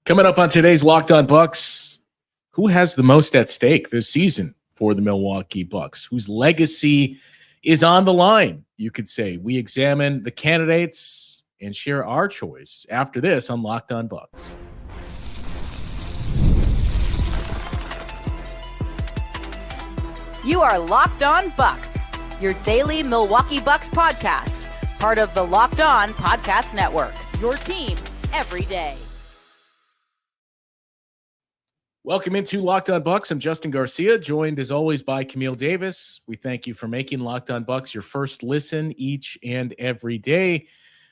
Coming up on today's Locked On Bucks, who has the most at stake this season for the Milwaukee Bucks? Whose legacy is on the line, you could say. We examine the candidates and share our choice after this on Locked On Bucks. You are Locked On Bucks, your daily Milwaukee Bucks podcast, part of the Locked On Podcast Network, your team every day. Welcome into Locked On Bucks. I'm Justin Garcia, joined as always by Camille Davis. We thank you for making Locked On Bucks your first listen each and every day.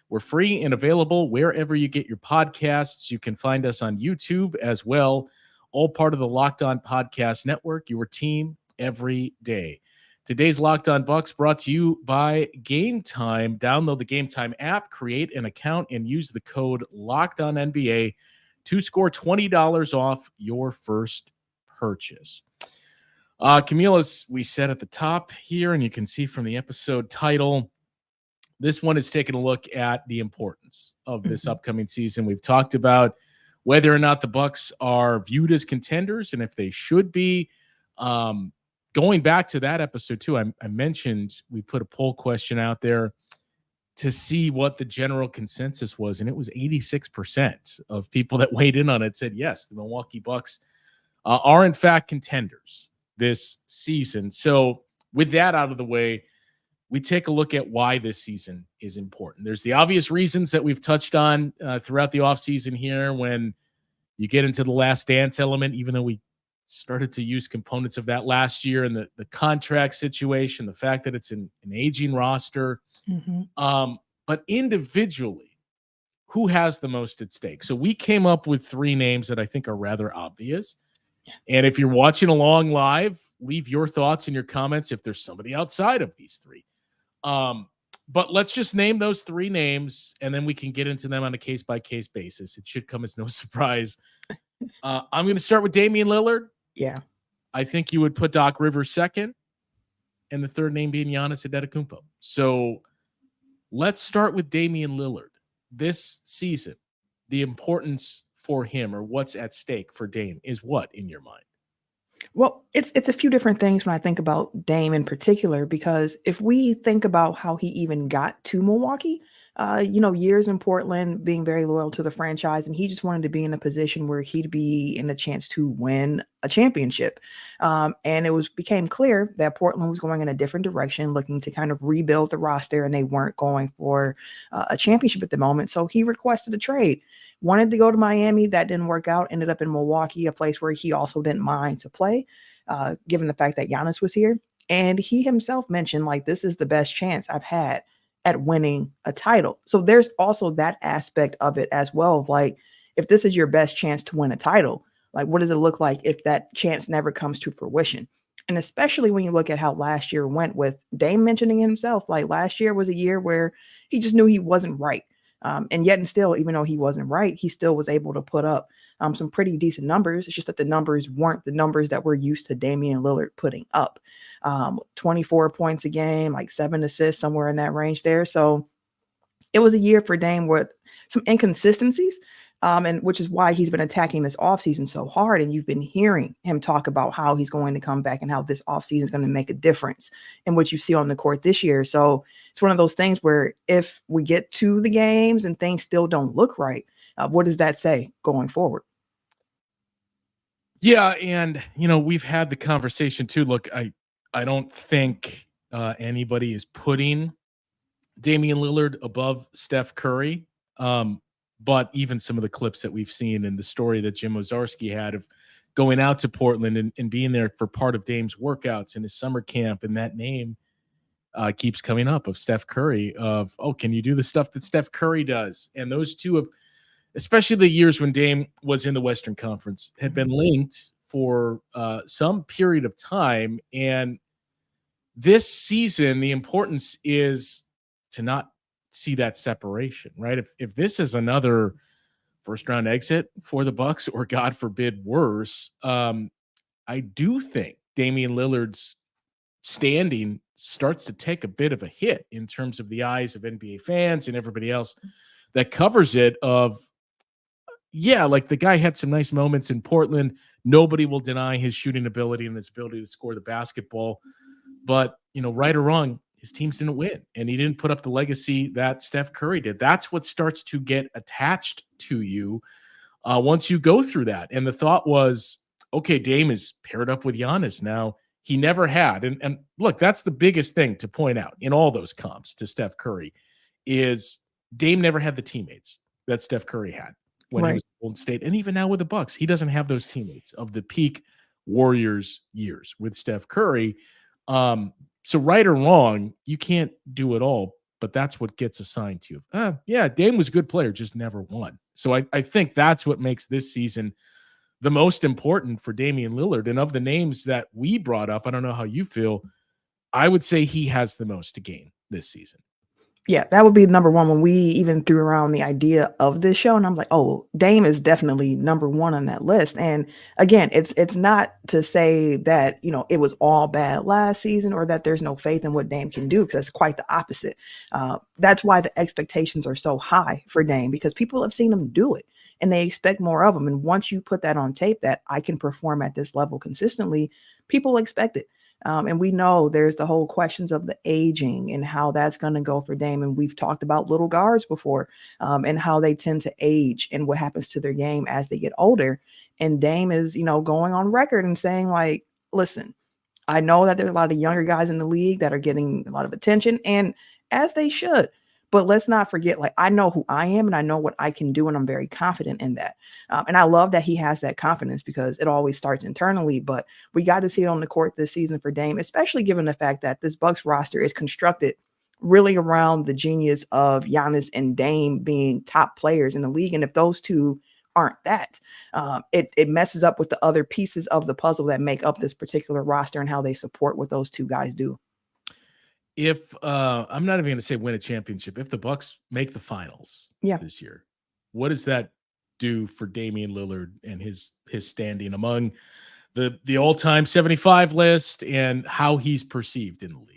We're free and available wherever you get your podcasts. You can find us on YouTube as well, all part of the Locked On Podcast Network, your team every day. Today's Locked On Bucks brought to you by Game Time. Download the Game Time app, create an account, and use the code LOCKEDONNBA to score $20 off your first purchase. Camille, as we said at the top here, and you can see from the episode title, this one is taking a look at the importance of this upcoming season. We've talked about whether or not the Bucks are viewed as contenders and if they should be. Going back to that episode too, I mentioned we put a poll question out there to see what the general consensus was, and it was 86% of people that weighed in on it said yes, the Milwaukee Bucks are in fact contenders this season. So with that out of the way, we take a look at why this season is important. There's the obvious reasons that we've touched on throughout the offseason here when you get into the last dance element, even though we started to use components of that last year, and the contract situation, the fact that it's an aging roster. But individually, who has the most at stake? So we came up with three names that I think are rather obvious. And if you're watching along live, leave your thoughts and your comments if there's somebody outside of these three. But let's just name those three names, and then we can get into them on a case-by-case basis. It should come as no surprise. I'm going to start with Damian Lillard. Yeah. I think you would put Doc Rivers second, and the third name being Giannis Antetokounmpo. So let's start with Damian Lillard. This season, the importance for him or what's at stake for Dame is what in your mind? Well, it's a few different things when I think about Dame in particular, because if we think about how he even got to Milwaukee, years in Portland, being very loyal to the franchise, and he just wanted to be in a position where he'd be in a chance to win a championship. And it became clear that Portland was going in a different direction, looking to kind of rebuild the roster, and they weren't going for a championship at the moment. So he requested a trade. Wanted to go to Miami. That didn't work out. Ended up in Milwaukee, a place where he also didn't mind to play, given the fact that Giannis was here. And he himself mentioned, like, this is the best chance I've had at winning a title. So there's also that aspect of it as well. Of like, if this is your best chance to win a title, like, what does it look like if that chance never comes to fruition? And especially when you look at how last year went, with Dame mentioning himself, like, last year was a year where he just knew he wasn't right. And yet and still, even though he wasn't right, he still was able to put up some pretty decent numbers. It's just that the numbers weren't the numbers that we're used to Damian Lillard putting up. 24 points a game, like 7 assists, somewhere in that range there. So it was a year for Dame with some inconsistencies, and which is why he's been attacking this offseason so hard. And you've been hearing him talk about how he's going to come back and how this offseason is going to make a difference in what you see on the court this year. So it's one of those things where if we get to the games and things still don't look right, what does that say going forward? Yeah, and, we've had the conversation too. Look, I don't think anybody is putting Damian Lillard above Steph Curry. But even some of the clips that we've seen in the story that Jim Ozarski had of going out to Portland and being there for part of Dame's workouts in his summer camp, and that name keeps coming up of Steph Curry, of, can you do the stuff that Steph Curry does? And those two have, especially the years when Dame was in the Western Conference, had been linked for some period of time. And this season, the importance is to not see that separation, right? If this is another first round exit for the Bucks, or God forbid worse, I do think Damian Lillard's standing starts to take a bit of a hit in terms of the eyes of NBA fans and everybody else that covers it, of, yeah, like the guy had some nice moments in Portland. Nobody will deny his shooting ability and his ability to score the basketball. But, right or wrong, his teams didn't win, and he didn't put up the legacy that Steph Curry did. That's what starts to get attached to you once you go through that. And the thought was, okay, Dame is paired up with Giannis now. He never had. And look, that's the biggest thing to point out in all those comps to Steph Curry is Dame never had the teammates that Steph Curry had when he was at Golden State. And even now with the Bucks, he doesn't have those teammates of the peak Warriors years with Steph Curry. So right or wrong, you can't do it all, but that's what gets assigned to you. Yeah, Dame was a good player, just never won. So I think that's what makes this season the most important for Damian Lillard. And of the names that we brought up, I don't know how you feel, I would say he has the most to gain this season. Yeah, that would be number one when we even threw around the idea of this show. And I'm like, oh, Dame is definitely number one on that list. And again, it's not to say that, it was all bad last season or that there's no faith in what Dame can do, because it's quite the opposite. That's why the expectations are so high for Dame, because people have seen him do it and they expect more of him. And once you put that on tape, that I can perform at this level consistently, people expect it. And we know there's the whole questions of the aging and how that's going to go for Dame. And we've talked about little guards before and how they tend to age and what happens to their game as they get older. And Dame is, going on record and saying like, listen, I know that there's a lot of younger guys in the league that are getting a lot of attention, and as they should. But let's not forget, like, I know who I am and I know what I can do, and I'm very confident in that. And I love that he has that confidence because it always starts internally. But we got to see it on the court this season for Dame, especially given the fact that this Bucks roster is constructed really around the genius of Giannis and Dame being top players in the league. And if those two aren't that, it messes up with the other pieces of the puzzle that make up this particular roster and how they support what those two guys do. If I'm not even going to say win a championship, if the Bucks make the finals this year, what does that do for Damian Lillard and his standing among the all-time 75 list and how he's perceived in the league?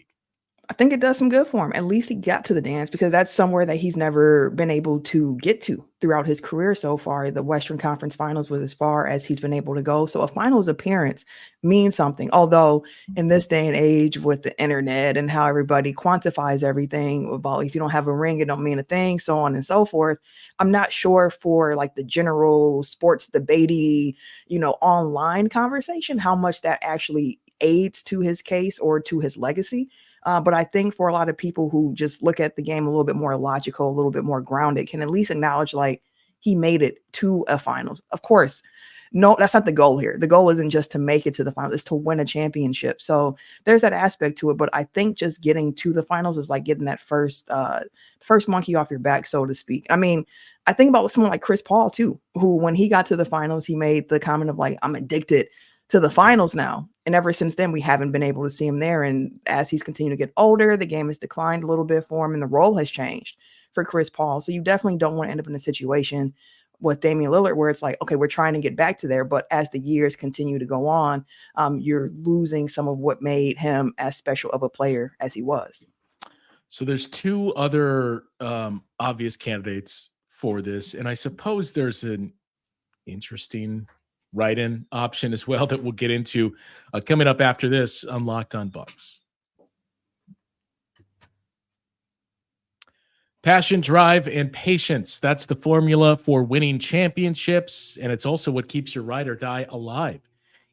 I think it does some good for him. At least he got to the dance, because that's somewhere that he's never been able to get to throughout his career so far. The Western Conference Finals was as far as he's been able to go. So a finals appearance means something. Although in this day and age with the internet and how everybody quantifies everything about if you don't have a ring, it don't mean a thing, so on and so forth. I'm not sure for like the general sports debatey, online conversation, how much that actually aids to his case or to his legacy. But I think for a lot of people who just look at the game a little bit more logical, a little bit more grounded, can at least acknowledge like he made it to a finals. Of course, no, that's not the goal here. The goal isn't just to make it to the finals, it's to win a championship. So there's that aspect to it. But I think just getting to the finals is like getting that first monkey off your back, so to speak. I mean, I think about someone like Chris Paul too, who when he got to the finals, he made the comment of like, I'm addicted to the finals now. And ever since then, we haven't been able to see him there. And as he's continued to get older, the game has declined a little bit for him and the role has changed for Chris Paul. So you definitely don't want to end up in a situation with Damian Lillard where it's like, okay, we're trying to get back to there. But as the years continue to go on, you're losing some of what made him as special of a player as he was. So there's two other obvious candidates for this. And I suppose there's an interesting write-in option as well that we'll get into coming up after this on Locked On Bucks. Passion, drive, and patience. That's the formula for winning championships, and it's also what keeps your ride or die alive.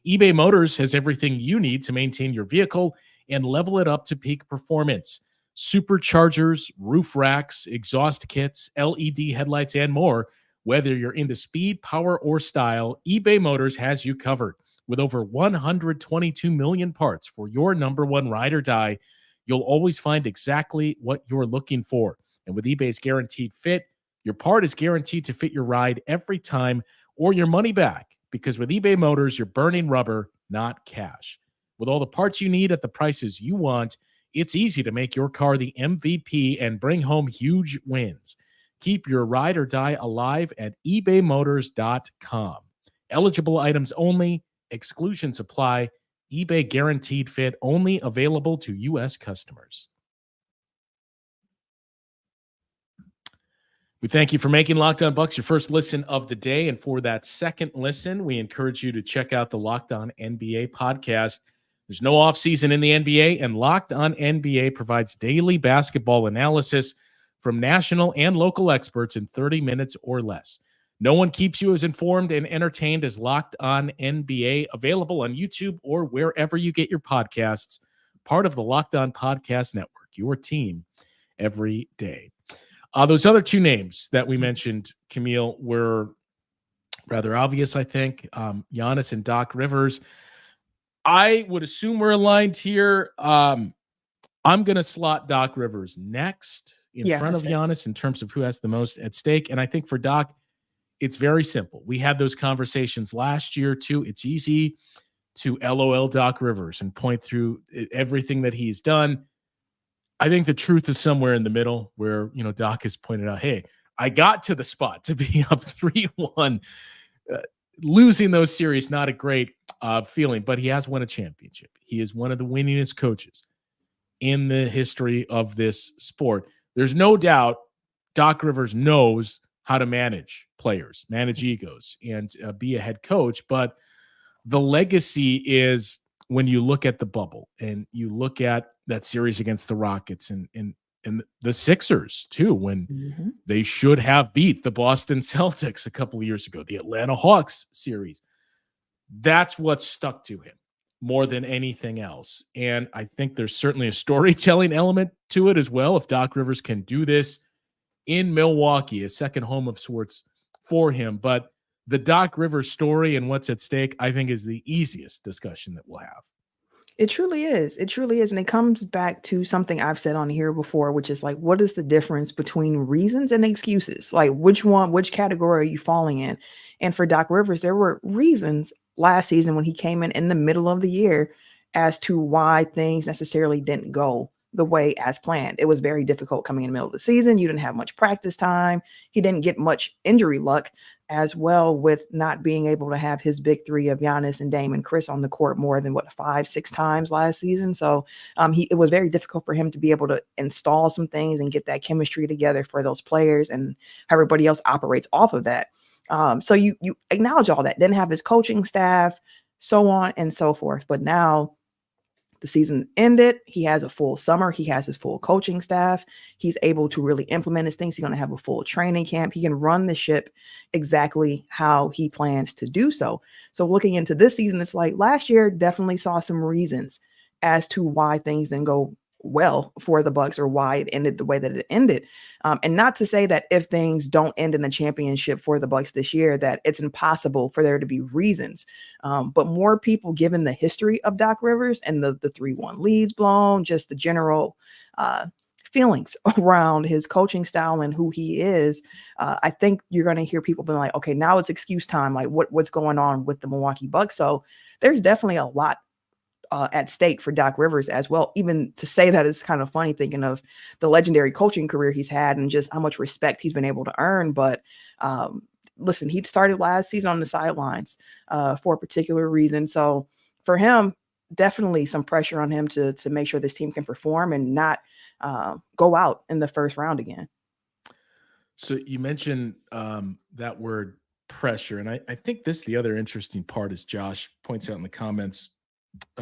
eBay Motors has everything you need to maintain your vehicle and level it up to peak performance. Superchargers, roof racks, exhaust kits, LED headlights, and more. Whether you're into speed, power, or style, eBay Motors has you covered. With over 122 million parts for your number one ride or die, you'll always find exactly what you're looking for. And with eBay's Guaranteed Fit, your part is guaranteed to fit your ride every time or your money back. Because with eBay Motors, you're burning rubber, not cash. With all the parts you need at the prices you want, it's easy to make your car the MVP and bring home huge wins. Keep your ride or die alive at ebaymotors.com. Eligible items only. Exclusions apply. eBay Guaranteed Fit only available to U.S. customers. We thank you for making Locked On Bucks your first listen of the day. And for that second listen, we encourage you to check out the Locked On NBA podcast. There's no offseason in the NBA, and Locked On NBA provides daily basketball analysis from national and local experts in 30 minutes or less. No one keeps you as informed and entertained as Locked On NBA, available on YouTube or wherever you get your podcasts, part of the Locked On Podcast Network, your team every day. Those other two names that we mentioned, Camille, were rather obvious, I think. Giannis and Doc Rivers. I would assume we're aligned here. I'm going to slot Doc Rivers next in front of Giannis in terms of who has the most at stake. And I think for Doc, it's very simple. We had those conversations last year, too. It's easy to LOL Doc Rivers and point through everything that he's done. I think the truth is somewhere in the middle where, Doc has pointed out, hey, I got to the spot to be up 3-1. Losing those series, not a great feeling, but he has won a championship. He is one of the winningest coaches in the history of this sport. There's no doubt Doc Rivers knows how to manage players, manage egos, and be a head coach. But the legacy is when you look at the bubble and you look at that series against the Rockets and the Sixers too, when they should have beat the Boston Celtics a couple of years ago, the Atlanta Hawks series. That's what stuck to him more than anything else. And I think there's certainly a storytelling element to it as well. If Doc Rivers can do this in Milwaukee, a second home of sorts for him. But the Doc Rivers story and what's at stake, I think, is the easiest discussion that we'll have. It truly is. It truly is. And it comes back to something I've said on here before, which is like, what is the difference between reasons and excuses? Like, which category are you falling in? And for Doc Rivers, there were reasons last season when he came in the middle of the year as to why things necessarily didn't go the way as planned. It was very difficult coming in the middle of the season. You didn't have much practice time. He didn't get much injury luck as well, with not being able to have his big three of Giannis and Dame and Khris on the court more than 5-6 times last season. So it was very difficult for him to be able to install some things and get that chemistry together for those players, and everybody else operates off of that. So you acknowledge all that, didn't have his coaching staff, so on and so forth. But now the season ended. He has a full summer. He has his full coaching staff. He's able to really implement his things. He's going to have a full training camp. He can run the ship exactly how he plans to do so. So looking into this season, it's like last year definitely saw some reasons as to why things didn't go well for the Bucks or why it ended the way that it ended. And not to say that if things don't end in the championship for the Bucks this year, that it's impossible for there to be reasons. But more people, given the history of Doc Rivers and the 3-1 leads blown, just the general feelings around his coaching style and who he is, I think you're going to hear people being like, okay, now it's excuse time. Like what's going on with the Milwaukee Bucks? So there's definitely a lot at stake for Doc Rivers as well. Even to say that is kind of funny, thinking of the legendary coaching career he's had and just how much respect he's been able to earn. But listen, he started last season on the sidelines for a particular reason. So for him, definitely some pressure on him to make sure this team can perform and not go out in the first round again. So you mentioned that word pressure. And I think the other interesting part, is Josh points out in the comments,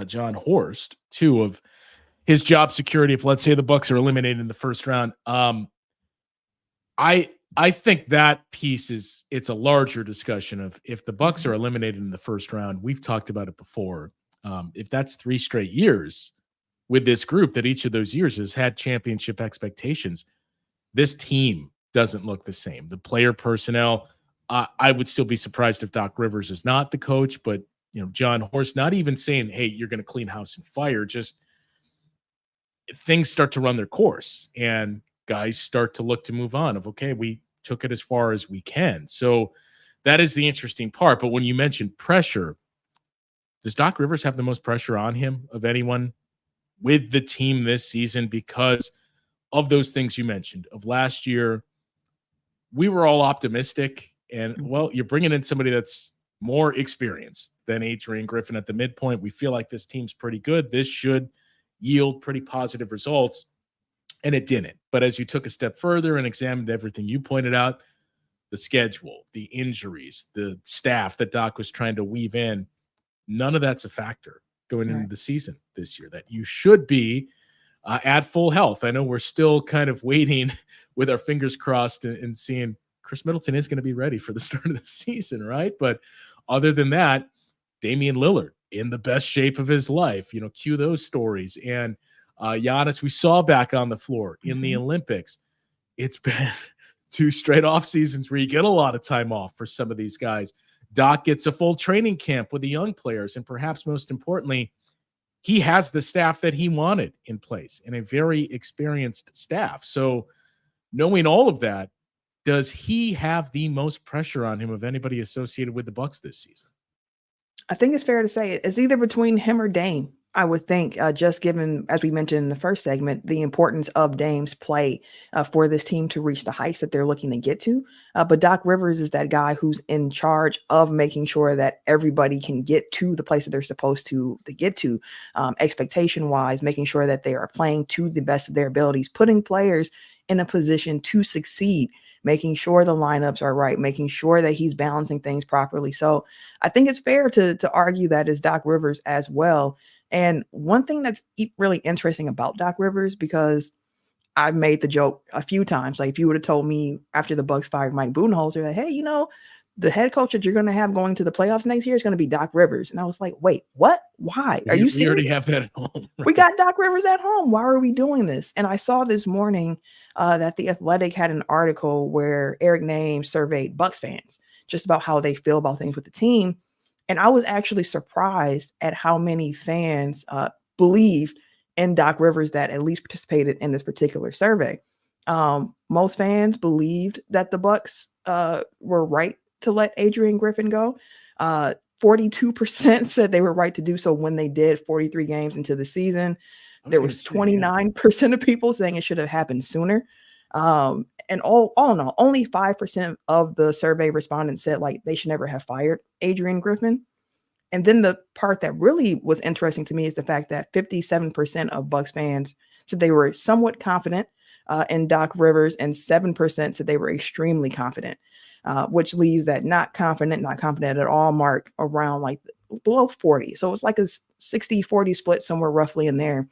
John Horst, too, of his job security if, let's say, the Bucks are eliminated in the first round. I think that piece it's a larger discussion of if the Bucks are eliminated in the first round. We've talked about it before. If that's 3 straight years with this group, that each of those years has had championship expectations, this team doesn't look the same. The player personnel, I would still be surprised if Doc Rivers is not the coach, but John Horst, not even saying, hey, you're going to clean house and fire, just things start to run their course and guys start to look to move on of, okay, we took it as far as we can. So that is the interesting part. But when you mentioned pressure, does Doc Rivers have the most pressure on him of anyone with the team this season because of those things you mentioned? Of last year, we were all optimistic, and, well, you're bringing in somebody that's more experienced than Adrian Griffin at the midpoint. We feel like this team's pretty good. This should yield pretty positive results. and it didn't. But as you took a step further and examined everything you pointed out, the schedule, the injuries, the staff that Doc was trying to weave in, none of that's a factor going into the season this year, that you should be at full health. I know we're still kind of waiting with our fingers crossed and seeing Khris Middleton is going to be ready for the start of the season, right? But other than that, Damian Lillard in the best shape of his life, cue those stories. And Giannis, we saw back on the floor in the Olympics. It's been 2 straight off seasons where you get a lot of time off for some of these guys. Doc gets a full training camp with the young players, and perhaps most importantly, he has the staff that he wanted in place and a very experienced staff. So knowing all of that, does he have the most pressure on him of anybody associated with the Bucks this season? I think it's fair to say it's either between him or Dame. I would think, just given, as we mentioned in the first segment, the importance of Dame's play for this team to reach the heights that they're looking to get to. But Doc Rivers is that guy who's in charge of making sure that everybody can get to the place that they're supposed to get to, expectation-wise, making sure that they are playing to the best of their abilities, putting players in a position to succeed, making sure the lineups are right, making sure that he's balancing things properly. So I think it's fair to argue that is Doc Rivers as well. And one thing that's really interesting about Doc Rivers, because I've made the joke a few times, like if you would have told me after the Bucks fired Mike Budenholzer that, hey, the head coach that you're going to have going to the playoffs next year is going to be Doc Rivers. And I was like, wait, what? Why? Are you serious? We already have that at home. Right? We got Doc Rivers at home. Why are we doing this? And I saw this morning that The Athletic had an article where Eric Name surveyed Bucks fans just about how they feel about things with the team. And I was actually surprised at how many fans believed in Doc Rivers that at least participated in this particular survey. Most fans believed that the Bucks were right to let Adrian Griffin go. 42% said they were right to do so when they did 43 games into the season. There was 29% of people saying it should have happened sooner. And all in all, only 5% of the survey respondents said like they should never have fired Adrian Griffin. And then the part that really was interesting to me is the fact that 57% of Bucks fans said they were somewhat confident in Doc Rivers, and 7% said they were extremely confident, which leaves that not confident at all mark around like below 40. So it's like a 60-40 split somewhere roughly in there.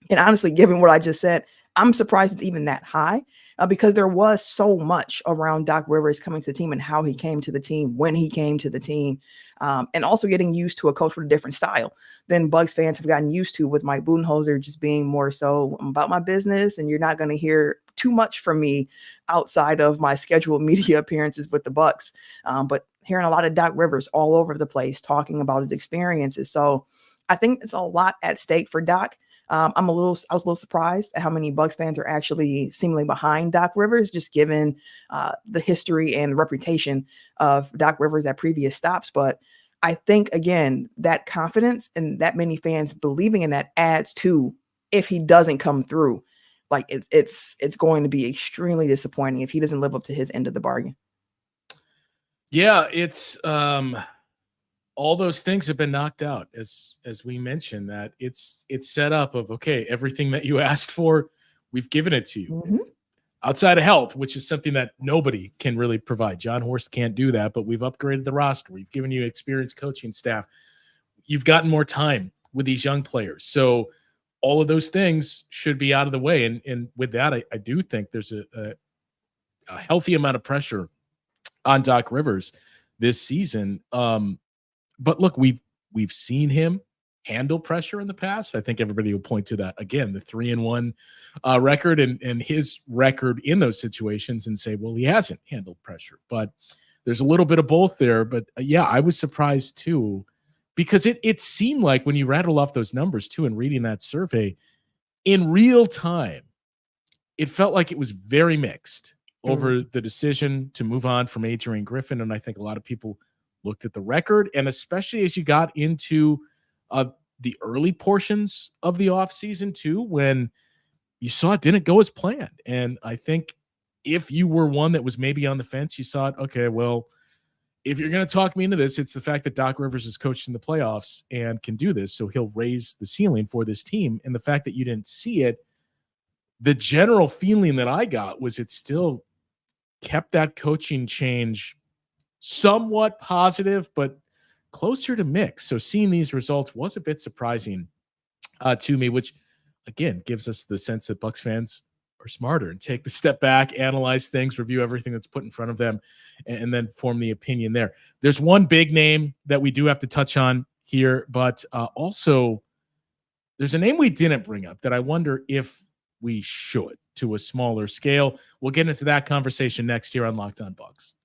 And honestly, given what I just said, I'm surprised it's even that high because there was so much around Doc Rivers coming to the team and how he came to the team, when he came to the team, and also getting used to a coach with a different style than Bucks fans have gotten used to, with Mike Budenholzer just being more so about my business. And you're not going to hear too much from me outside of my scheduled media appearances with the Bucks. But hearing a lot of Doc Rivers all over the place talking about his experiences. So I think it's a lot at stake for Doc. I was a little surprised at how many Bucks fans are actually seemingly behind Doc Rivers, just given the history and reputation of Doc Rivers at previous stops. But I think, again, that confidence and that many fans believing in that adds to, if he doesn't come through, like it's going to be extremely disappointing if he doesn't live up to his end of the bargain. Yeah, it's all those things have been knocked out, as we mentioned, that it's set up of, okay, everything that you asked for, we've given it to you. Outside of health, which is something that nobody can really provide. John Horst can't do that, but we've upgraded the roster. We've given you experienced coaching staff. You've gotten more time with these young players. So all of those things should be out of the way. And with that, I do think there's a healthy amount of pressure on Doc Rivers this season. But look, we've seen him handle pressure in the past. I think everybody will point to that again, the 3-1 record and his record in those situations, and say, well, he hasn't handled pressure. But there's a little bit of both there. But yeah, I was surprised too, because it seemed like when you rattle off those numbers too and reading that survey in real time, it felt like it was very mixed over the decision to move on from Adrian Griffin. And I think a lot of people looked at the record, and especially as you got into the early portions of the offseason too, when you saw it didn't go as planned. And I think if you were one that was maybe on the fence, you saw it, okay, well, if you're going to talk me into this, it's the fact that Doc Rivers is coached in the playoffs and can do this, so he'll raise the ceiling for this team. And the fact that you didn't see it the general feeling that I got was it still kept that coaching change somewhat positive, but closer to mixed. So seeing these results was a bit surprising to me, which again gives us the sense that Bucks fans are smarter and take the step back, analyze things, review everything that's put in front of them, and then form the opinion there. There's one big name that we do have to touch on here, but also there's a name we didn't bring up that I wonder if we should to a smaller scale. We'll get into that conversation next year on Locked On Bucks.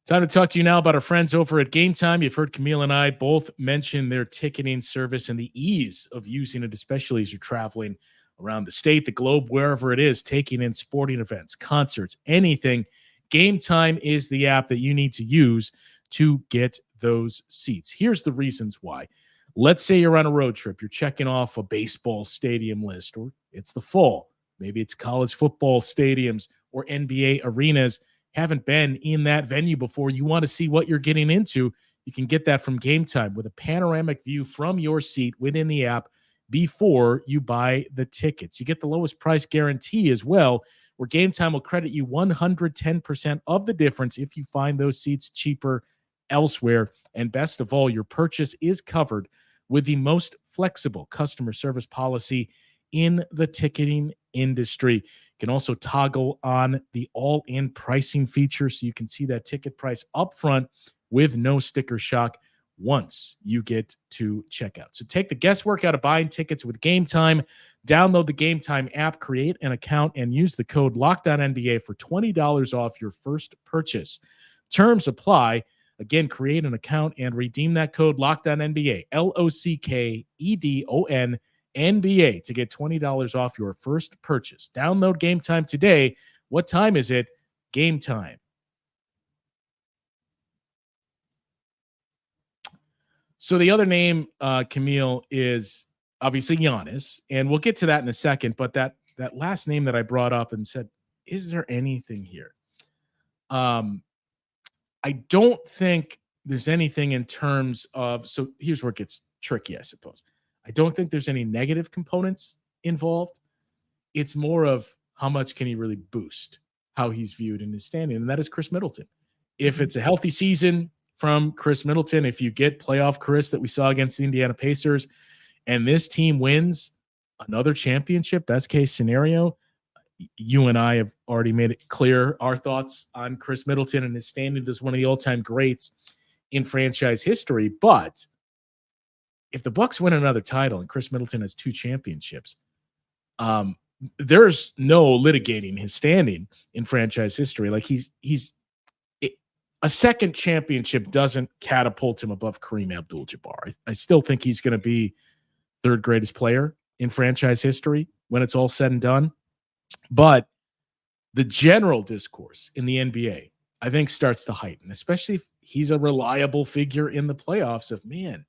Time to talk to you now about our friends over at Game Time. You've heard Camille and I both mention their ticketing service and the ease of using it, especially as you're traveling around the state, the globe, wherever it is, taking in sporting events, concerts, anything. Game Time is the app that you need to use to get those seats. Here's the reasons why. Let's say you're on a road trip. You're checking off a baseball stadium list, or it's the fall. Maybe it's college football stadiums or NBA arenas. Haven't been in that venue before. You want to see what you're getting into. You can get that from Game Time with a panoramic view from your seat within the app before you buy the tickets. You get the lowest price guarantee as well, where Game Time will credit you 110% of the difference if you find those seats cheaper elsewhere. And best of all, your purchase is covered with the most flexible customer service policy in the ticketing industry. You can also toggle on the all-in pricing feature so you can see that ticket price up front with no sticker shock once you get to checkout. So take the guesswork out of buying tickets with Game Time. Download the Game Time app, create an account, and use the code LOCKEDONNBA for $20 off your first purchase. Terms apply. Again, create an account and redeem that code LOCKEDONNBA, LOCKEDON NBA, to get $20 off your first purchase. Download Game Time today. What time is it? Game Time. So the other name, Camille, is obviously Giannis, and we'll get to that in a second. But that last name that I brought up and said, is there anything here? I don't think there's anything in terms of, so here's where it gets tricky, I suppose. I don't think there's any negative components involved. It's more of how much can he really boost how he's viewed in his standing, and that is Khris Middleton. If it's a healthy season from Khris Middleton, if you get playoff Khris that we saw against the Indiana Pacers, and this team wins another championship, best case scenario, you and I have already made it clear our thoughts on Khris Middleton and his standing as one of the all-time greats in franchise history. But if the Bucks win another title and Khris Middleton has 2 championships, there's no litigating his standing in franchise history. Like a second championship doesn't catapult him above Kareem Abdul-Jabbar. I still think he's going to be third greatest player in franchise history when it's all said and done. But the general discourse in the NBA, I think, starts to heighten, especially if he's a reliable figure in the playoffs of, man,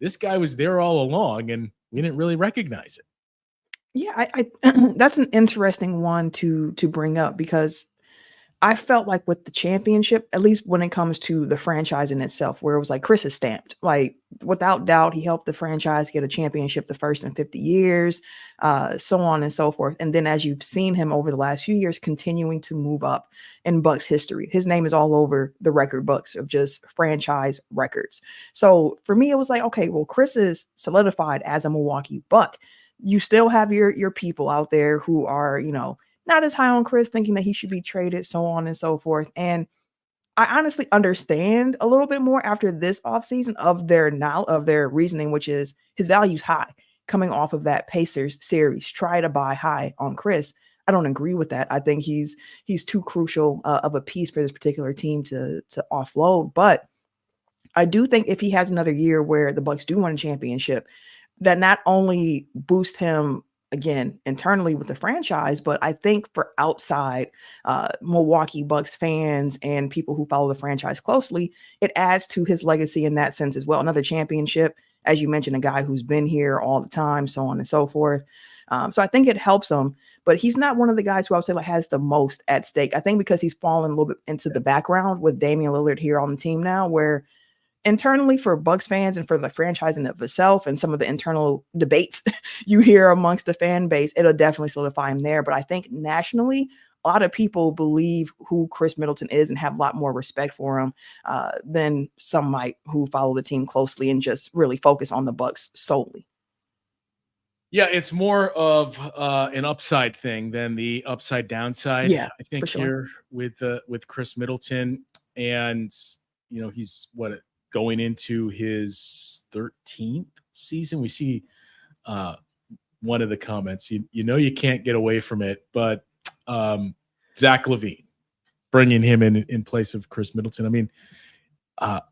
this guy was there all along and we didn't really recognize it. Yeah, I that's an interesting one to bring up, because I felt like with the championship, at least when it comes to the franchise in itself, where it was like Khris is stamped, like without doubt, he helped the franchise get a championship the first in 50 years, so on and so forth. And then as you've seen him over the last few years, continuing to move up in Bucks history, his name is all over the record books of just franchise records. So for me, it was like, okay, well, Khris is solidified as a Milwaukee Buck. You still have your people out there who are, not as high on Khris, thinking that he should be traded, so on and so forth. And I honestly understand a little bit more after this offseason of their reasoning, which is his value's high coming off of that Pacers series. Try to buy high on Khris. I don't agree with that. I think he's too crucial of a piece for this particular team to offload. But I do think if he has another year where the Bucks do win a championship, that not only boost him again internally with the franchise, but I think for outside Milwaukee Bucks fans and people who follow the franchise closely, it adds to his legacy in that sense as well. Another championship, as you mentioned, a guy who's been here all the time, so on and so forth. So I think it helps him, but he's not one of the guys who I would say has the most at stake. I think because he's fallen a little bit into the background with Damian Lillard here on the team now, where internally for Bucks fans and for the franchise in of itself and some of the internal debates you hear amongst the fan base, it'll definitely solidify him there. But I think nationally, a lot of people believe who Khris Middleton is and have a lot more respect for him than some might who follow the team closely and just really focus on the Bucks solely. Yeah, it's more of an upside thing than the upside downside. Yeah, I think for sure. here with Khris Middleton, and he's going into his 13th season. We see one of the comments. You can't get away from it, but Zach LaVine, bringing him in place of Khris Middleton. I mean,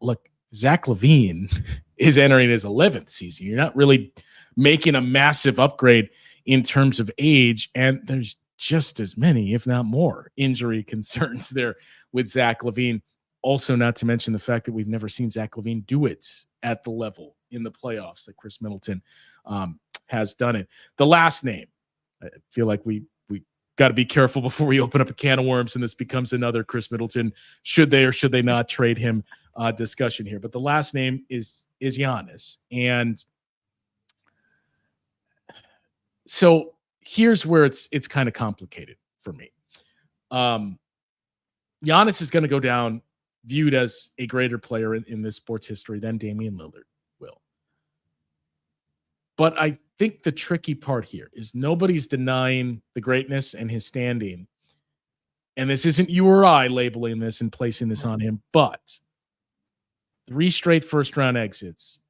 look, Zach LaVine is entering his 11th season. You're not really making a massive upgrade in terms of age, and there's just as many, if not more, injury concerns there with Zach LaVine. Also, not to mention the fact that we've never seen Zach LaVine do it at the level in the playoffs that Khris Middleton has done it. The last name, I feel like we got to be careful before we open up a can of worms and this becomes another Khris Middleton, should they or should they not trade him discussion here. But the last name is Giannis. And so here's where it's kind of complicated for me. Giannis is going to go down viewed as a greater player in this sports history than Damian Lillard will. But I think the tricky part here is nobody's denying the greatness and his standing. And this isn't you or I labeling this and placing this on him, but 3 straight first-round exits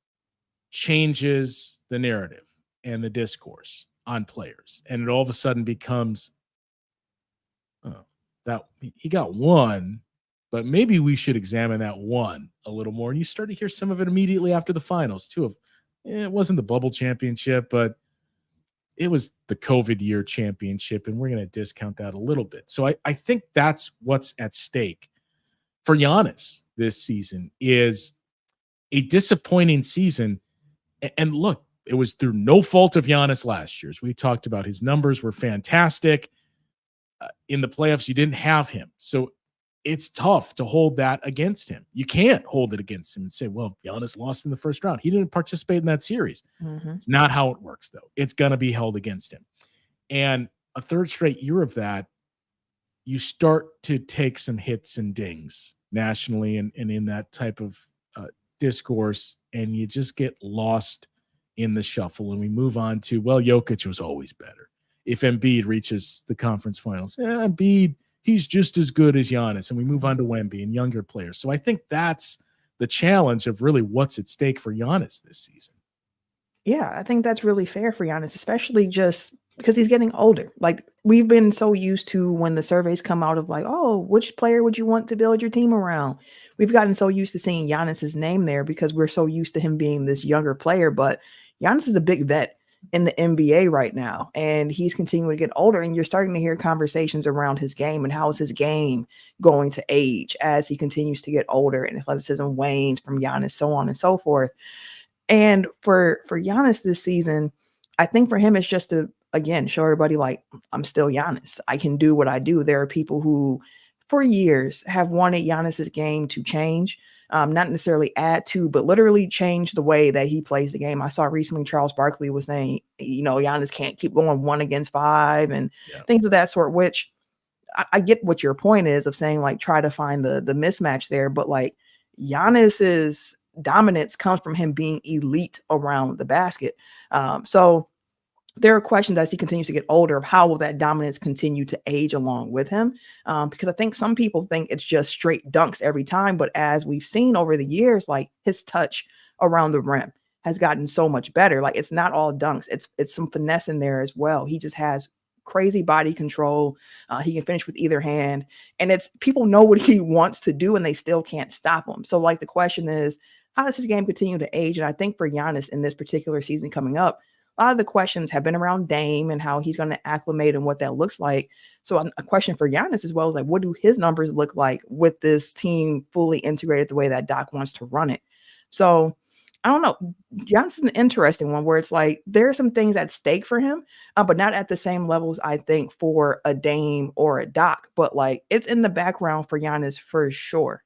changes the narrative and the discourse on players. And it all of a sudden becomes, that he got one, but maybe we should examine that one a little more. And you start to hear some of it immediately after the finals, too. It wasn't the bubble championship, but it was the COVID year championship, and we're going to discount that a little bit. So I think that's what's at stake for Giannis this season, is a disappointing season. And look, it was through no fault of Giannis last year. As we talked about, his numbers were fantastic. In the playoffs, you didn't have him. So it's tough to hold that against him. You can't hold it against him and say, well, Giannis lost in the first round. He didn't participate in that series. Mm-hmm. It's not how it works, though. It's going to be held against him. And a third straight year of that, you start to take some hits and dings nationally and in that type of discourse, and you just get lost in the shuffle. And we move on to, well, Jokic was always better. If Embiid reaches the conference finals, Embiid, he's just as good as Giannis. And we move on to Wemby and younger players. So I think that's the challenge of really what's at stake for Giannis this season. Yeah, I think that's really fair for Giannis, especially just because he's getting older. Like, we've been so used to when the surveys come out of like, oh, which player would you want to build your team around? We've gotten so used to seeing Giannis's name there because we're so used to him being this younger player. But Giannis is a big vet in the NBA right now, and he's continuing to get older, and you're starting to hear conversations around his game and how is his game going to age as he continues to get older and athleticism wanes from Giannis, so on and so forth. And for Giannis this season, I think for him it's just to, again, show everybody like, I'm still Giannis. I can do what I do. There are people who for years have wanted Giannis's game to change. Not necessarily add to, but literally change the way that he plays the game. I saw recently Charles Barkley was saying, Giannis can't keep going 1 against 5 and things of that sort, which I get what your point is of saying, like, try to find the mismatch there. But like, Giannis's dominance comes from him being elite around the basket. So there are questions as he continues to get older of how will that dominance continue to age along with him? Because I think some people think it's just straight dunks every time. But as we've seen over the years, like, his touch around the rim has gotten so much better. Like, it's not all dunks. It's some finesse in there as well. He just has crazy body control. He can finish with either hand. And it's people know what he wants to do and they still can't stop him. So like, the question is, how does his game continue to age? And I think for Giannis in this particular season coming up, a lot of the questions have been around Dame and how he's going to acclimate and what that looks like. So a question for Giannis as well is like, what do his numbers look like with this team fully integrated the way that Doc wants to run it? So I don't know. Giannis is an interesting one where it's like there are some things at stake for him, but not at the same levels, I think, for a Dame or a Doc. But like, it's in the background for Giannis for sure.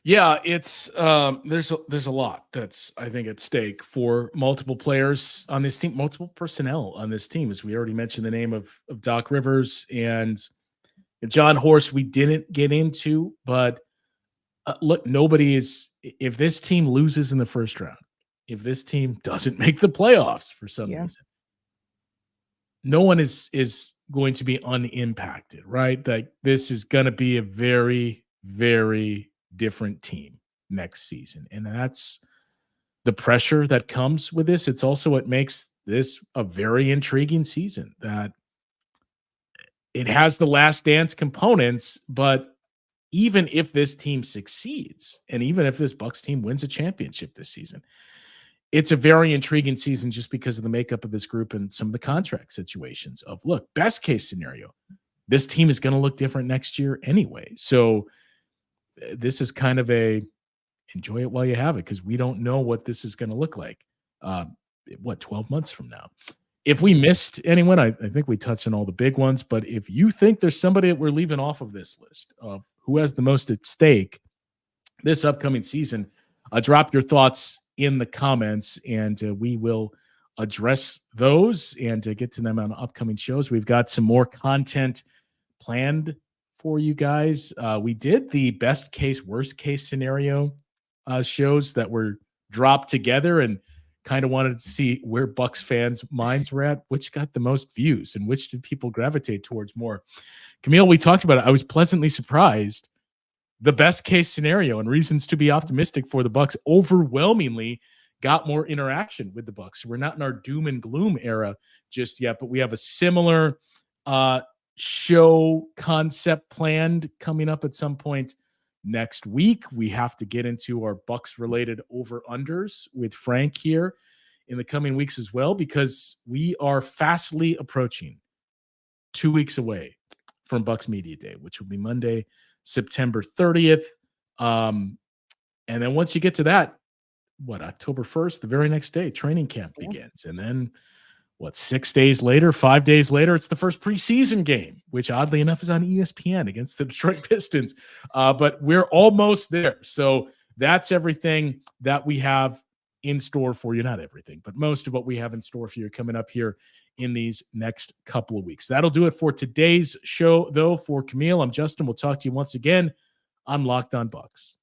Yeah, it's there's a lot that's, I think, at stake for multiple players on this team, multiple personnel on this team. As we already mentioned, the name of Doc Rivers and John Horst, we didn't get into, but look, nobody is. If this team loses in the first round, if this team doesn't make the playoffs for some Yeah. reason, no one is going to be unimpacted, right? Like, this is going to be a very, very different team next season, and that's the pressure that comes with this. It's also what makes this a very intriguing season, that it has the last dance components. But even if this team succeeds, and even if this Bucks team wins a championship this season, it's a very intriguing season just because of the makeup of this group and some of the contract situations of, look, best case scenario, this team is going to look different next year anyway. So this is kind of a enjoy it while you have it, because we don't know what this is going to look like. 12 months from now. If we missed anyone, I think we touched on all the big ones, but if you think there's somebody that we're leaving off of this list of who has the most at stake this upcoming season, drop your thoughts in the comments, and we will address those and get to them on upcoming shows. We've got some more content planned for you guys. We did the best case, worst case scenario shows that were dropped together, and kind of wanted to see where Bucks fans' minds were at, which got the most views and which did people gravitate towards more. Camille, we talked about it. I was pleasantly surprised. The best case scenario and reasons to be optimistic for the Bucks overwhelmingly got more interaction with the Bucks. We're not in our doom and gloom era just yet, but we have a similar show concept planned coming up at some point next week. We have to get into our Bucks related over-unders with Frank here in the coming weeks as well, because we are fastly approaching 2 weeks away from Bucks Media Day, which will be Monday, September 30th. And then once you get to that, October 1st, the very next day, training camp begins. And then 6 days later, 5 days later, it's the first preseason game, which oddly enough is on ESPN against the Detroit Pistons. But we're almost there. So that's everything that we have in store for you. Not everything, but most of what we have in store for you coming up here in these next couple of weeks. That'll do it for today's show, though. For Camille, I'm Justin. We'll talk to you once again on Locked On Bucks.